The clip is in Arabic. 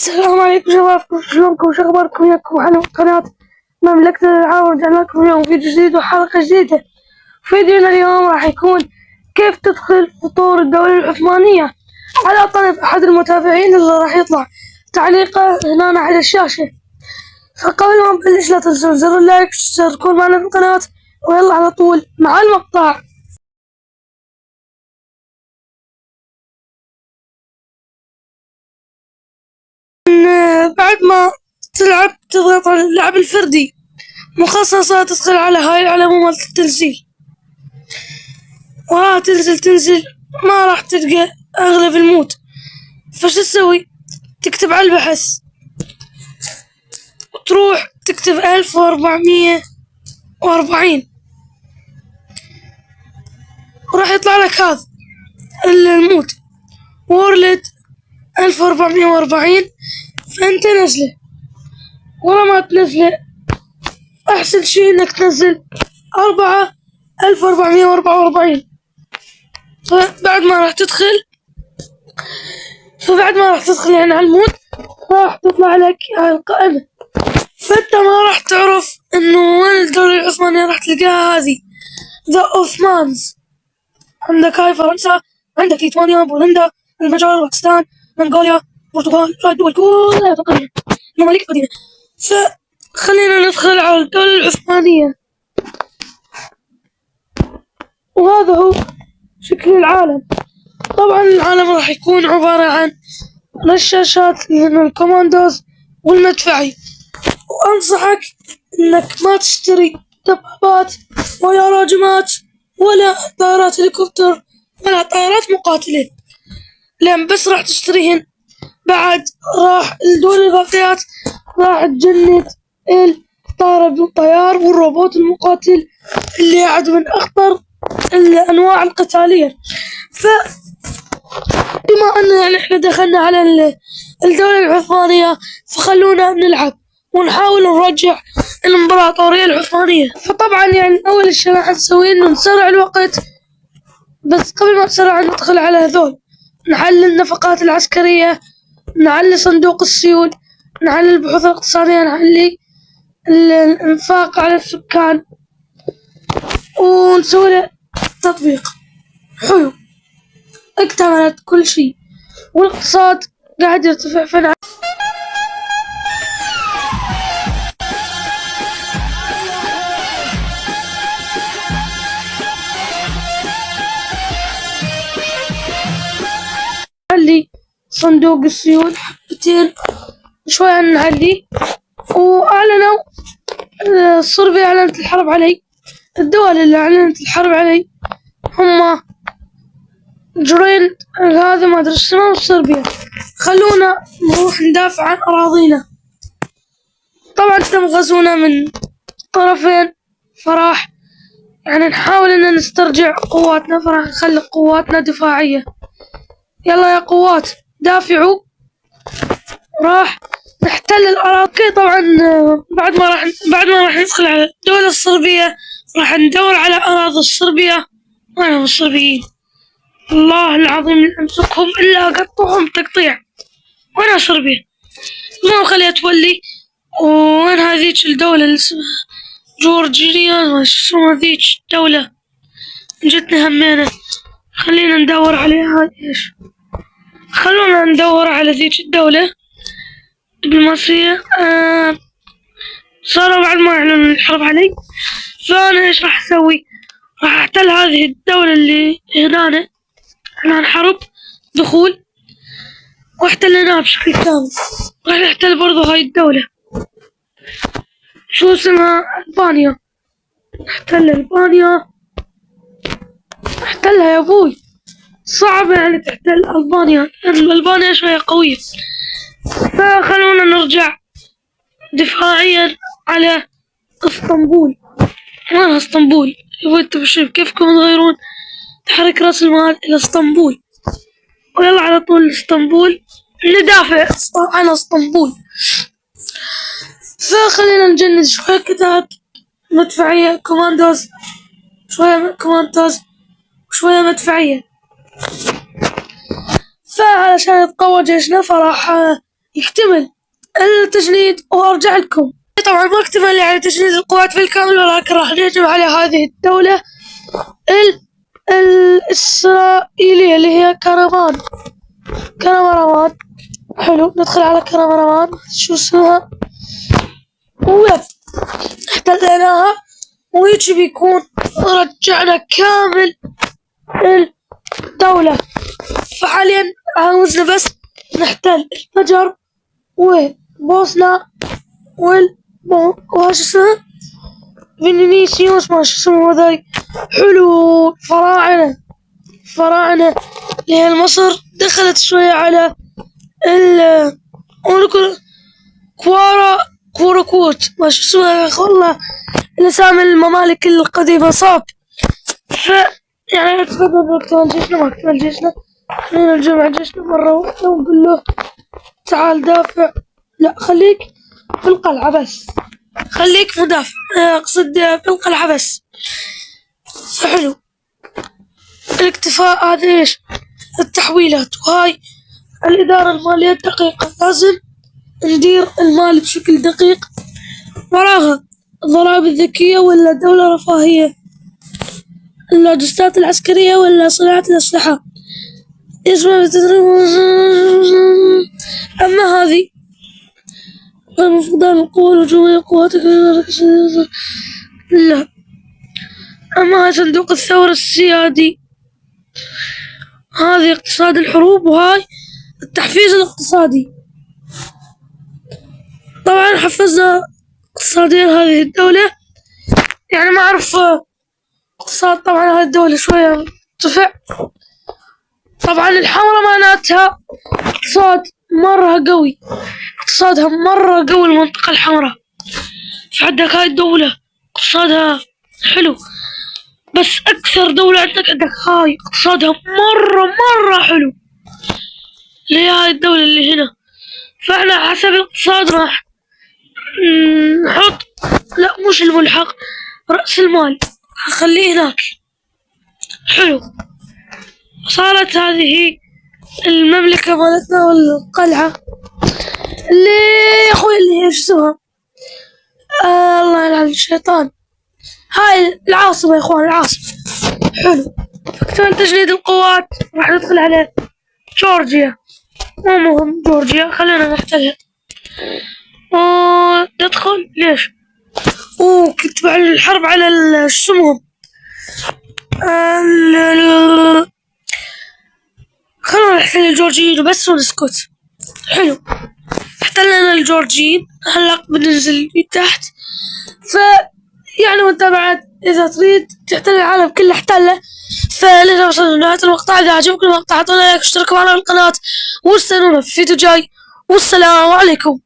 السلام عليكم شباب، شلونكم؟ وش اخباركم؟ وياكم على قناة مملكة الألعاب. رجعنا لكم اليوم فيديو جديد وحلقة جديدة. فيديونا اليوم راح يكون كيف تدخل فطور الدولة العثمانية على طلب أحد المتابعين اللي راح يطلع تعليقه هنا على الشاشة. فقبل ما نبلش لا تنسون زر اللايك وتشتركون معنا في القناة، ويلا على طول مع المقطع. بعد ما تضغط على اللعب الفردي مخصصة، تدخل على هاي العلامة مالت التنزيل، وراها تنزل ما راح تلقى أغلب المود. فش تسوي؟ تكتب على البحث وتروح تكتب 1440 وراح يطلع لك هذا المود وورلد 1440. فأنت نزله، ورا ما تنزله أحسن شي إنك تنزل 1444. فبعد ما راح تدخل يعني على المود راح تطلع لك هاي القائمة. فأنت ما راح تعرف إنه وين الدولة العثمانية، راح تلقاها هذه ذا أوثمانز. عندك هاي فرنسا، عندك ليتوانيا، بولندا، المجر، باكستان، منغوليا، البرتغال، هاي الدول كلها تقريبا الممالك القديمة. فخلينا ندخل على الدولة العثمانية، وهذا هو شكل العالم. طبعا العالم راح يكون عبارة عن رشاشات الكوماندوز والمدفعي، وأنصحك إنك ما تشتري دبابات ولا راجمات ولا طائرات هليكوبتر ولا طائرات مقاتلة، لأن بس راح تشتريهن بعد راح الدول الباقيات راح تجند الطيار والروبوت المقاتل اللي يعد من أخطر الأنواع القتالية. بما أن احنا دخلنا على الدولة العثمانية، فخلونا نلعب ونحاول نرجع الإمبراطورية العثمانية. فطبعا يعني أول شي راح نسويه إنه نسرع الوقت، بس قبل ما نسرع ندخل على هذول، نحل النفقات العسكرية، نعلي صندوق السيول، نعلي البحوث الاقتصادية، نعلي الإنفاق على السكان، ونسوي له تطبيق حلو. اكتملت كل شيء والاقتصاد قاعد يرتفع. نعلي صندوق السيول حبتين شوية، نعلي. وأعلنوا صربيا أعلنت الحرب علي. الدول اللي أعلنت الحرب علي هما جرين، هذا ما أدري اسمه، وصربيا. خلونا نروح ندافع عن أراضينا. طبعا تم غزونا من طرفين، فراح يعني نحاول إن نسترجع قواتنا، فراح نخلي قواتنا دفاعية. يلا يا قوات دافعوا. راح نحتل الأراضي. طبعا بعد ما راح ندخل على الدولة الصربية، راح ندور على أراضي الصربية. وينهم الصربيين؟ الله العظيم لا أمسكهم إلا أقطعهم تقطيع. وين صربيا؟ ما خليها تولي. وين هذيك الدولة اللي اسمها جورجيا؟ ما اسمها ذيك الدولة، جتنا همينة. خلينا ندور عليها. ايش؟ خلونا ندور على ذيك الدولة دبلوماسية. صاروا بعد ما اعلنوا الحرب علي، فأنا ايش راح اسوي؟ راح احتل هذه الدولة اللي هنا اعلان حرب دخول، واحتلناها بشكل كامل. راح نحتل برضو هاي الدولة، شو اسمها؟ ألبانيا. نحتل ألبانيا، نحتلها يا ابوي. صعب يعني تحتل ألبانيا، ألبانيا شوية قوية. فخلونا نرجع دفاعيا على اسطنبول. وين اسطنبول؟ يبغى تبشر كيفكم تغيرون تحرك رأس المال إلى اسطنبول؟ ويلا على طول اسطنبول، ندافع عن اسطنبول. فخلينا نجند شوية كتات مدفعية كوماندوز، شوية كوماندوز وشوية مدفعية. فعلشان يتقوى جيشنا فراح يكتمل التجنيد وأرجع لكم. طبعا ما اكتمل يعني تجنيد القوات بالكامل، ولكن راح نهجم على هذه الدولة الإسرائيلية اللي هي كرمان. حلو، ندخل على كرمان، شو اسمها، ويب احتليناها، ويجي بيكون رجعنا كامل الدولة. فحاليا عاوزنا بس نحتل الفجر وبوسنا وش اسمها فينيسيوس، ما شو اسمه هذاي. حلو، فراعنة اللي هي مصر دخلت شوية على كوت، ما شو اسمها والله، الأسامي الممالك القديمة صعب. يعني تفضل نكتمل جيشنا، ما اكتمل جيشنا، خلينا نجمع جيشنا مرة واحدة ونقول له تعال دافع. لا، خليك في القلعة بس، خليك مدافع، اقصد في القلعة بس. فحلو الاكتفاء هذا ايش؟ التحويلات، وهاي الإدارة المالية الدقيقة، لازم ندير المال بشكل دقيق. وراها الضرائب الذكية ولا دولة رفاهية، اللاجستات العسكرية ولا صناعة الأسلحة. أما هذه فقدان القوة الهجومية قواتك. لا، أما هاي صندوق الثورة السيادي، هذه اقتصاد الحروب، وهاي التحفيز الاقتصادي. طبعا حفزنا اقتصاديا هذه الدولة، يعني ما أعرف اقتصاد طبعا هذه الدولة شوية ارتفع. طبعا الحمرة معناتها اقتصاد مرة قوي، اقتصادها مرة قوي المنطقة الحمراء. فعندك هاي الدولة اقتصادها حلو، بس أكثر دولة عندك هاي اقتصادها مرة حلو، اللي هي هاي الدولة اللي هنا. فاحنا حسب الاقتصاد راح نحط، لا مش الملحق، رأس المال هخليه هناك. حلو، صارت هذه المملكة مالتنا والقلعة اللي يا اخوي اللي هي شو اسمها، الله يلعن الشيطان، هاي العاصمة يا اخوان، العاصمة. حلو، فاكتمل تجنيد القوات، راح ندخل على جورجيا. مو مهم جورجيا، خلينا نحتلها وندخل. ليش؟ وكنت بعد الحرب على شو اسمهم، خلونا نحتل الجورجيين وبس ونسكت. حلو، احتلنا الجورجيين، هلا بننزل تحت. يعني وانت بعد اذا تريد تحتل العالم كله احتله. فلهنا وصلنا لنهاية المقطع. اذا عجبكم المقطع اعطونا لايك واشتركوا معنا بالقناة، واستنونا في فيديو جاي، والسلام عليكم.